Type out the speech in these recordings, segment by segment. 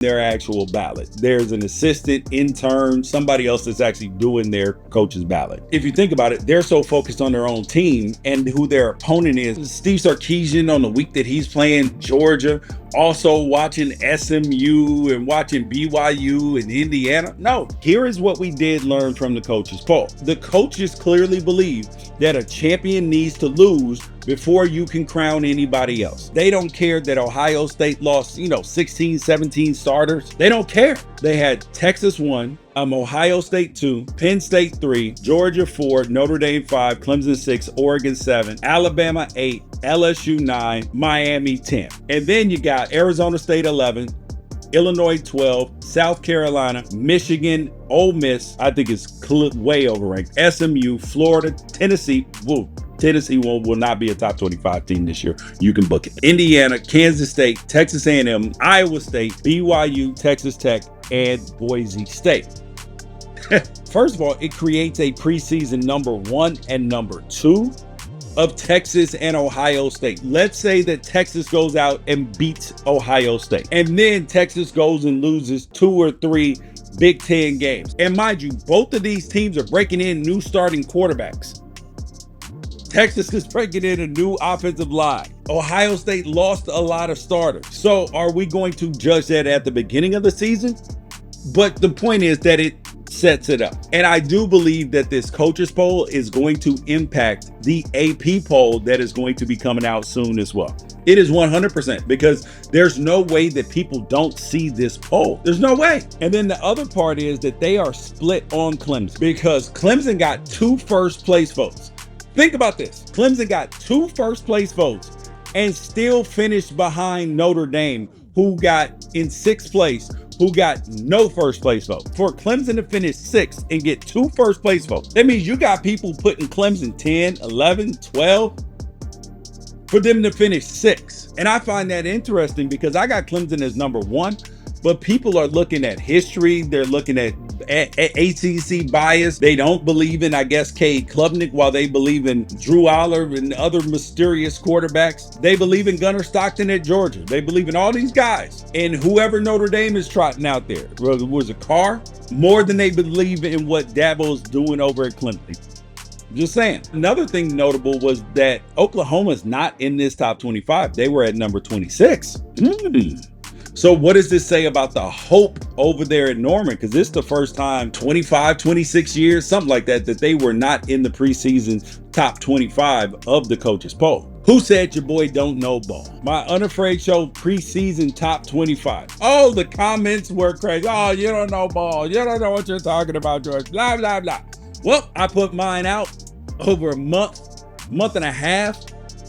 their actual ballot. There's an assistant, intern, somebody else that's actually doing their coach's ballot. If you think about it, they're so focused on their own team and who their opponent is. Steve Sarkisian on the week that he's playing Georgia, also watching SMU and watching BYU and Indiana. No, here is what we did learn from the coaches poll. The coaches clearly believe that a champion needs to lose before you can crown anybody else. They don't care that Ohio State lost, 16, 17 starters. They don't care. They had Texas 1, Ohio State 2, Penn State 3, Georgia 4, Notre Dame 5, Clemson 6, Oregon 7, Alabama 8, LSU 9, Miami 10. And then you got Arizona State 11, Illinois 12, South Carolina, Michigan, Ole Miss, I think it's way overranked, SMU, Florida, Tennessee, Tennessee will not be a top 25 team this year. You can book it. Indiana, Kansas State, Texas A&M, Iowa State, BYU, Texas Tech, and Boise State. First of all, it creates a preseason number 1 and number 2 of Texas and Ohio State. Let's say that Texas goes out and beats Ohio State, and then Texas goes and loses 2 or 3 Big Ten games. And mind you, both of these teams are breaking in new starting quarterbacks. Texas is breaking in a new offensive line. Ohio State lost a lot of starters. So are we going to judge that at the beginning of the season? But the point is that it sets it up. And I do believe that this coaches poll is going to impact the AP poll that is going to be coming out soon as well. It is 100%, because there's no way that people don't see this poll. There's no way. And then the other part is that they are split on Clemson, because Clemson got 2 first place votes. Think about this. Clemson got 2 first place votes and still finished behind Notre Dame, who got in 6th place, who got no first place vote. For Clemson to finish 6th and get 2 first place votes, that means you got people putting Clemson 10, 11, 12 for them to finish 6th. And I find that interesting, because I got Clemson as number 1, but people are looking at history. They're looking at ACC bias. They don't believe in, I guess, Cade Klubnik, while they believe in Drew Allar and other mysterious quarterbacks. They believe in Gunnar Stockton at Georgia. They believe in all these guys. And whoever Notre Dame is trotting out there, was a car, more than they believe in what Dabo's doing over at Clemson. Just saying. Another thing notable was that Oklahoma's not in this top 25. They were at number 26. So what does this say about the hope over there at Norman? Because this is the first time 25, 26 years, something like that, that they were not in the preseason top 25 of the coaches poll. Who said your boy don't know ball? My Unafraid show preseason top 25. Oh, the comments were crazy. Oh, you don't know ball. You don't know what you're talking about, George. Blah, blah, blah. Well, I put mine out over a month and a half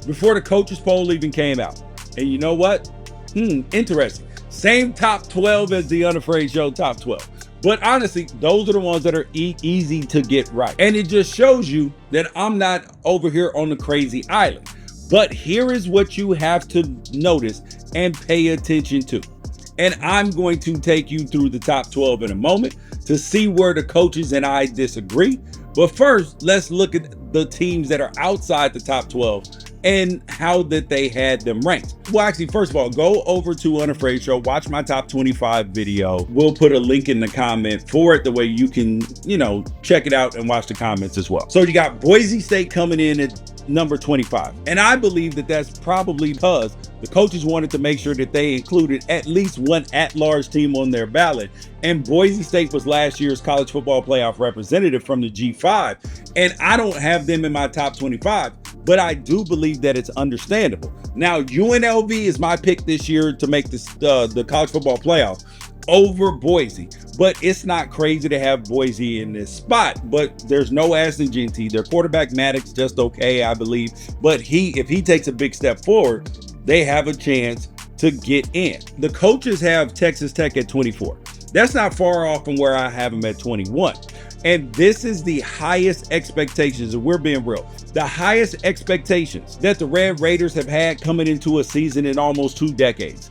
before the coaches poll even came out. And you know what? Interesting. Same top 12 as the Unafraid show top 12. But honestly, those are the ones that are easy to get right. And it just shows you that I'm not over here on the crazy island. But here is what you have to notice and pay attention to. And I'm going to take you through the top 12 in a moment to see where the coaches and I disagree. But first, let's look at the teams that are outside the top 12 and how that they had them ranked. Well, actually, first of all, go over to Unafraid Show, watch my top 25 video. We'll put a link in the comment for it, the way you can, check it out and watch the comments as well. So you got Boise State coming in at number 25. And I believe that that's probably because the coaches wanted to make sure that they included at least one at-large team on their ballot. And Boise State was last year's college football playoff representative from the G5. And I don't have them in my top 25. But I do believe that it's understandable. Now, UNLV is my pick this year to make this the college football playoff over Boise. But it's not crazy to have Boise in this spot. But there's no Ashton Jeanty. Their quarterback Maddox just okay, I believe. But if he takes a big step forward, they have a chance to get in. The coaches have Texas Tech at 24. That's not far off from where I have them at 21. And this is the highest expectations, and we're being real, the highest expectations that the Red Raiders have had coming into a season in almost 2 decades.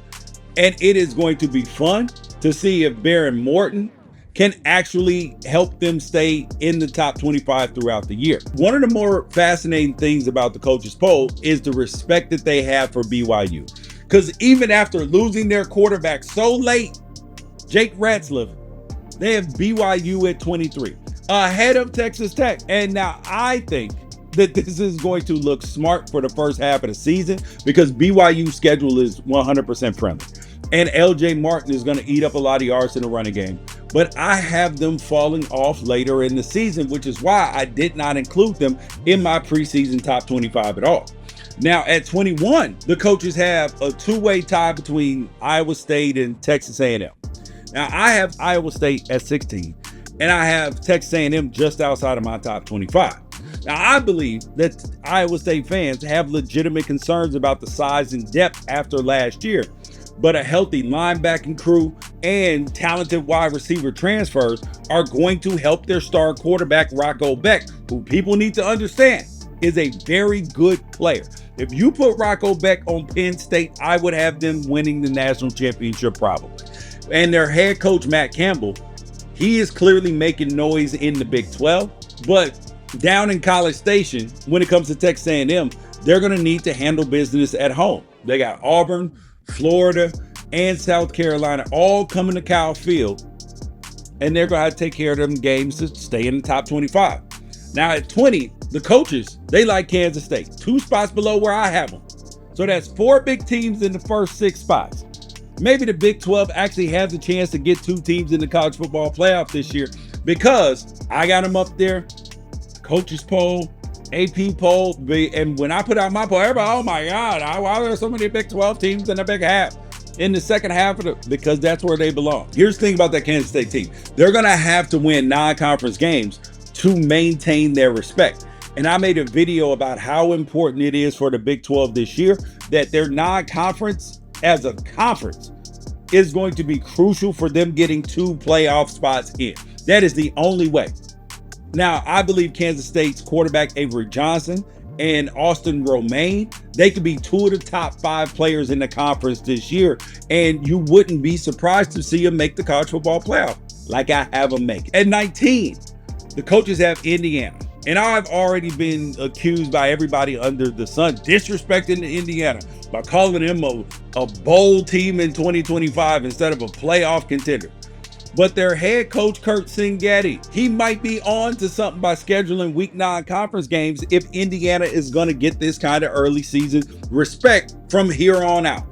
And it is going to be fun to see if Baron Morton can actually help them stay in the top 25 throughout the year. One of the more fascinating things about the coaches poll is the respect that they have for BYU. Because even after losing their quarterback so late Jake Ratzlaff, they have BYU at 23, ahead of Texas Tech. And now I think that this is going to look smart for the first half of the season because BYU's schedule is 100% friendly. And LJ Martin is going to eat up a lot of yards in the running game. But I have them falling off later in the season, which is why I did not include them in my preseason top 25 at all. Now at 21, the coaches have a two-way tie between Iowa State and Texas A&M. Now I have Iowa State at 16, and I have Texas A&M just outside of my top 25. Now, I believe that Iowa State fans have legitimate concerns about the size and depth after last year, but a healthy linebacking crew and talented wide receiver transfers are going to help their star quarterback, Rocco Beck, who people need to understand is a very good player. If you put Rocco Beck on Penn State, I would have them winning the national championship probably. And their head coach, Matt Campbell, he is clearly making noise in the Big 12, but down in College Station, when it comes to Texas A&M, they're going to need to handle business at home. They got Auburn, Florida, and South Carolina all coming to Kyle Field, and they're going to have to take care of them games to stay in the top 25. Now at 20, the coaches, they like Kansas State, 2 spots below where I have them. So that's 4 big teams in the first 6 spots. Maybe the Big 12 actually has a chance to get 2 teams in the college football playoff this year because I got them up there. Coaches poll, AP poll, and when I put out my poll, everybody, oh my God, why are there so many Big 12 teams in the big half? In the second half of because that's where they belong. Here's the thing about that Kansas State team. They're gonna have to win non-conference games to maintain their respect. And I made a video about how important it is for the Big 12 this year that their non-conference as a conference is going to be crucial for them getting 2 playoff spots in. That is the only way. Now, I believe Kansas State's quarterback Avery Johnson and Austin Romaine, they could be 2 of the top 5 players in the conference this year, and you wouldn't be surprised to see them make the college football playoff like I have them make it. At 19, the coaches have Indiana, and I've already been accused by everybody under the sun disrespecting Indiana by calling them a bowl team in 2025 instead of a playoff contender. But their head coach, Kurt Singati, he might be on to something by scheduling week 9 conference games if Indiana is going to get this kind of early season respect from here on out.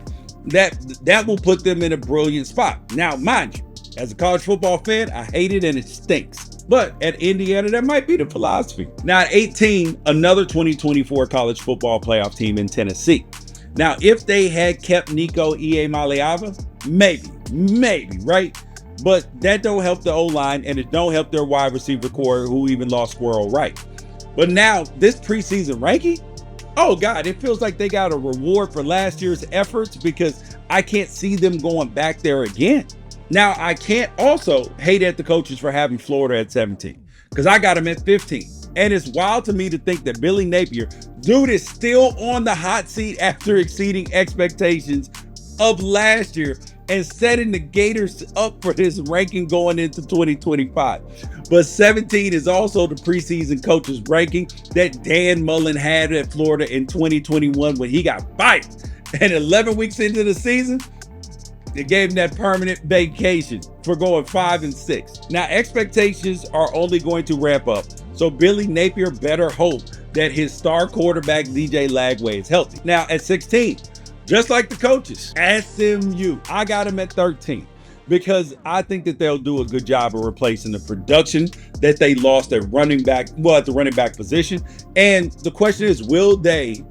That will put them in a brilliant spot. Now, mind you, as a college football fan, I hate it and it stinks. But at Indiana, that might be the philosophy. Now, at 18, another 2024 college football playoff team in Tennessee. Now, if they had kept Nico Iamaleava, maybe, right? But that don't help the O-line, and it don't help their wide receiver core, who even lost Squirrel Wright. But now, this preseason ranking, oh God, it feels like they got a reward for last year's efforts because I can't see them going back there again. Now, I can't also hate at the coaches for having Florida at 17 because I got them at 15. And it's wild to me to think that Billy Napier, dude, is still on the hot seat after exceeding expectations of last year and setting the Gators up for this ranking going into 2025. But 17 is also the preseason coaches ranking that Dan Mullen had at Florida in 2021 when he got fired. And 11 weeks into the season, they gave him that permanent vacation for going 5-6. Now, expectations are only going to ramp up. So Billy Napier better hope that his star quarterback, DJ Lagway, is healthy. Now, at 16, just like the coaches, SMU, I got them at 13 because I think that they'll do a good job of replacing the production that they lost at running back, at the running back position. And the question is, will they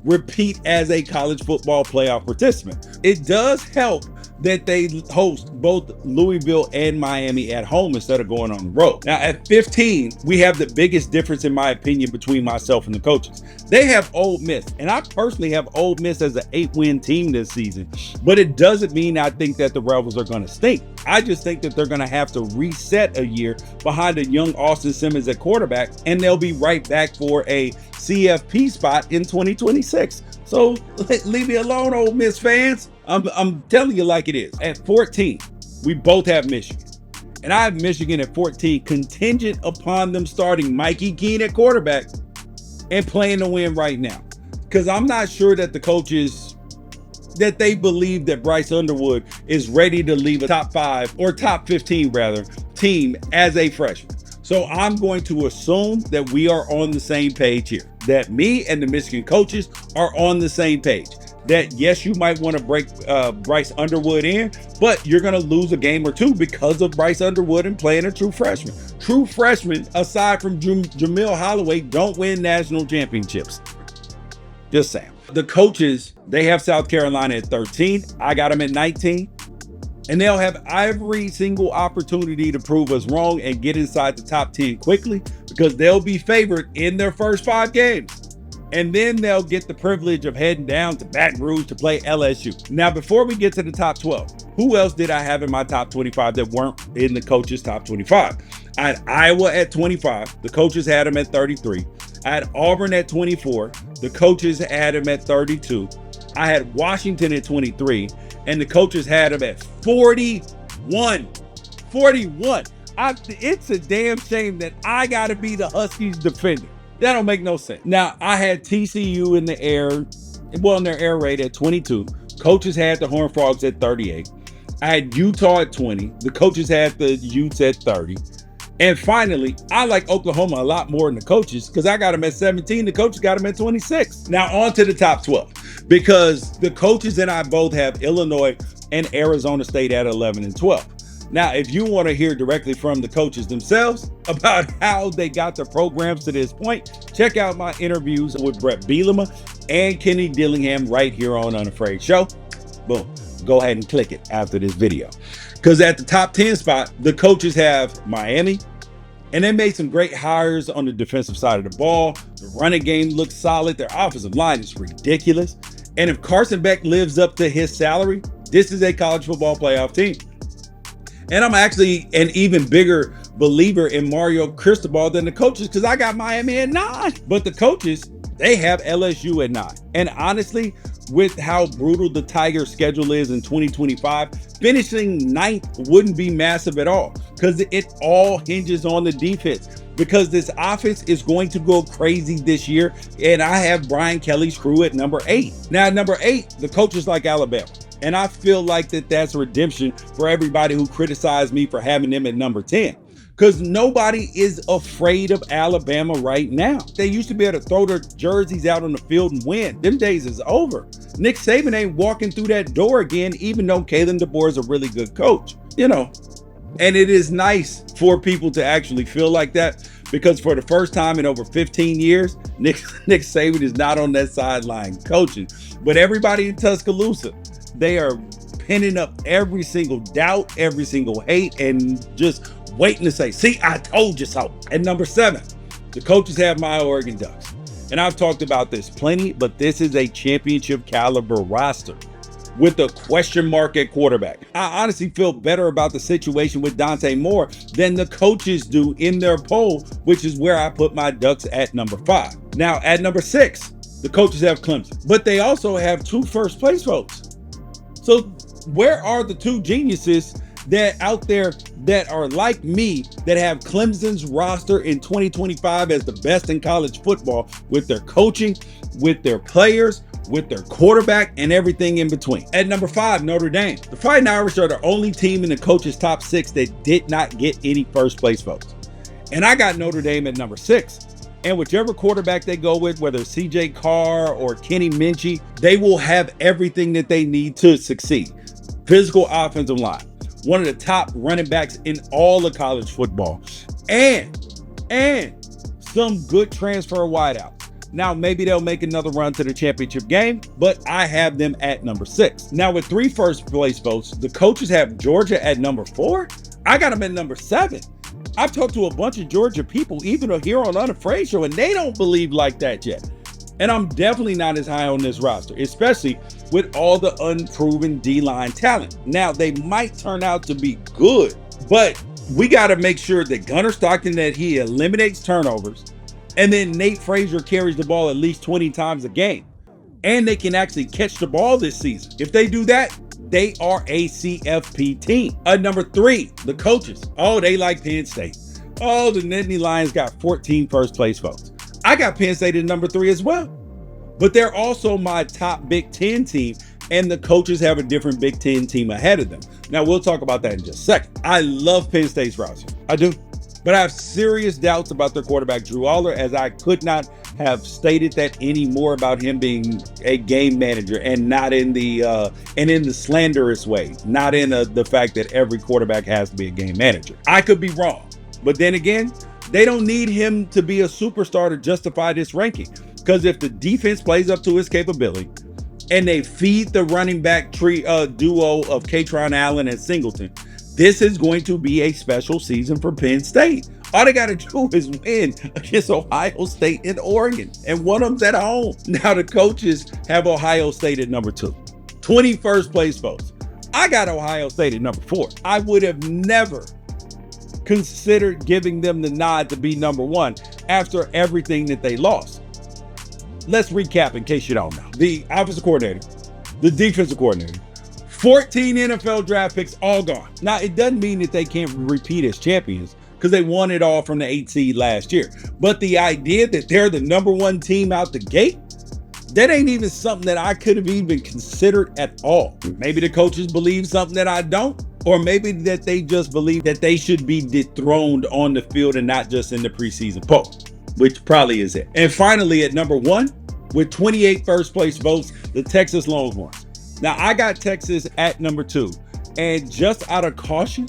repeat as a college football playoff participant? It does help that they host both Louisville and Miami at home instead of going on the road. Now at 15, we have the biggest difference in my opinion between myself and the coaches. They have Ole Miss, and I personally have Ole Miss as an 8-win team this season, but it doesn't mean I think that the Rebels are going to stink. I just think that they're going to have to reset a year behind a young Austin Simmons at quarterback, and they'll be right back for a CFP spot in 2026. So leave me alone, Ole Miss fans. I'm telling you like it is. At 14, we both have Michigan. And I have Michigan at 14 contingent upon them starting Mikey Keene at quarterback and playing to win right now. Because I'm not sure that the coaches that they believe that Bryce Underwood is ready to leave a top 5 or top 15 rather team as a freshman. So I'm going to assume that we are on the same page here, that me and the Michigan coaches are on the same page. That yes, you might want to break Bryce Underwood in, but you're going to lose a game or two because of Bryce Underwood and playing a true freshman. True freshmen, aside from Jamil Holloway, don't win national championships. Just saying. The coaches, they have South Carolina at 13. I got them at 19. And they'll have every single opportunity to prove us wrong and get inside the top 10 quickly because they'll be favored in their first 5 games. And then they'll get the privilege of heading down to Baton Rouge to play LSU. Now, before we get to the top 12, who else did I have in my top 25 that weren't in the coaches' top 25? I had Iowa at 25. The coaches had them at 33. I had Auburn at 24. The coaches had them at 32. I had Washington at 23. And the coaches had them at 41. 41. It's a damn shame that I got to be the Huskies defender. That don't make no sense. Now, I had TCU in the air, well, in their air raid at 22. Coaches had the Horned Frogs at 38. I had Utah at 20. The coaches had the Utes at 30. And finally, I like Oklahoma a lot more than the coaches because I got them at 17. The coaches got them at 26. Now on to the top 12 because the coaches and I both have Illinois and Arizona State at 11 and 12. Now, if you want to hear directly from the coaches themselves about how they got their programs to this point, check out my interviews with Brett Bielema and Kenny Dillingham right here on Unafraid Show. Boom. Go ahead and click it after this video. Because at the top 10 spot, the coaches have Miami, and they made some great hires on the defensive side of the ball. The running game looks solid. Their offensive line is ridiculous. And if Carson Beck lives up to his salary, this is a college football playoff team. And I'm actually an even bigger believer in Mario Cristobal than the coaches because I got Miami at 9. But the coaches, they have LSU at 9. And honestly, with how brutal the Tiger schedule is in 2025, finishing 9th wouldn't be massive at all because it all hinges on the defense because this offense is going to go crazy this year. And I have Brian Kelly's crew at number 8. Now, at number 8, the coaches like Alabama. And I feel like that's redemption for everybody who criticized me for having them at number 10. Because nobody is afraid of Alabama right now. They used to be able to throw their jerseys out on the field and win. Them days is over. Nick Saban ain't walking through that door again, even though Kalen DeBoer is a really good coach. You know, and it is nice for people to actually feel like that because for the first time in over 15 years, Nick Saban is not on that sideline coaching. But everybody in Tuscaloosa, they are pinning up every single doubt, every single hate, and just waiting to say, see, I told you so. At number 7, the coaches have my Oregon Ducks. And I've talked about this plenty, but this is a championship caliber roster with a question mark at quarterback. I honestly feel better about the situation with Dante Moore than the coaches do in their poll, which is where I put my Ducks at number 5. Now, at number 6, the coaches have Clemson, but they also have 2 first place votes. So where are the 2 geniuses that out there that are like me that have Clemson's roster in 2025 as the best in college football with their coaching, with their players, with their quarterback, and everything in between? At number 5, Notre Dame. The Fighting Irish are the only team in the coaches' top 6 that did not get any first place votes. And I got Notre Dame at number 6. And whichever quarterback they go with, whether it's CJ Carr or Kenny Minchie, they will have everything that they need to succeed. Physical offensive line, one of the top running backs in all of college football, and some good transfer wideouts. Now, maybe they'll make another run to the championship game, but I have them at number 6. Now, with 3 first place votes, the coaches have Georgia at number 4. I got them at number 7. I've talked to a bunch of Georgia people, even here on Unafraid Show, and they don't believe like that yet. And I'm definitely not as high on this roster, especially with all the unproven D-line talent. Now, they might turn out to be good, but we got to make sure that Gunnar Stockton, that he eliminates turnovers, and then Nate Frazier carries the ball at least 20 times a game. And they can actually catch the ball this season. If they do that, they are a CFP team. Number 3, the coaches. Oh, they like Penn State. Oh, the Nittany Lions got 14 first place votes. I got Penn State at number 3 as well. But they're also my top Big Ten team and the coaches have a different Big Ten team ahead of them. Now, we'll talk about that in just a second. I love Penn State's roster. I do. But I have serious doubts about their quarterback, Drew Allar, as I could not have stated that anymore about him being a game manager, and not in the slanderous way, not in the fact that every quarterback has to be a game manager. I could be wrong, but then again, they don't need him to be a superstar to justify this ranking, because if the defense plays up to his capability and they feed the running back duo of Katron Allen and Singleton, this is going to be a special season for Penn State. All they got to do is win against Ohio State and Oregon, and one of them's at home. Now, the coaches have Ohio State at number 2. 21st place votes. I got Ohio State at number 4. I would have never considered giving them the nod to be number 1 after everything that they lost. Let's recap in case you don't know. The offensive coordinator, the defensive coordinator, 14 NFL draft picks, all gone. Now, it doesn't mean that they can't repeat as champions, because they won it all from the 8 seed last year. But the idea that they're the number 1 team out the gate, that ain't even something that I could have even considered at all. Maybe the coaches believe something that I don't, or maybe that they just believe that they should be dethroned on the field and not just in the preseason poll, which probably is it. And finally, at number 1, with 28 first place votes, the Texas Longhorns. Now, I got Texas at number 2, and just out of caution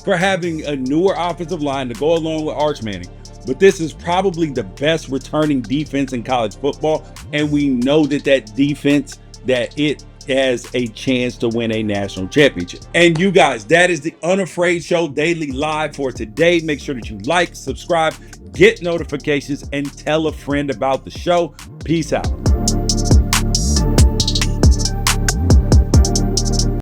for having a newer offensive line to go along with Arch Manning, but this is probably the best returning defense in college football, and we know that defense, that it has a chance to win a national championship. And you guys, that is the Unafraid Show Daily Live for today. Make sure that you like, subscribe, get notifications, and tell a friend about the show. Peace out.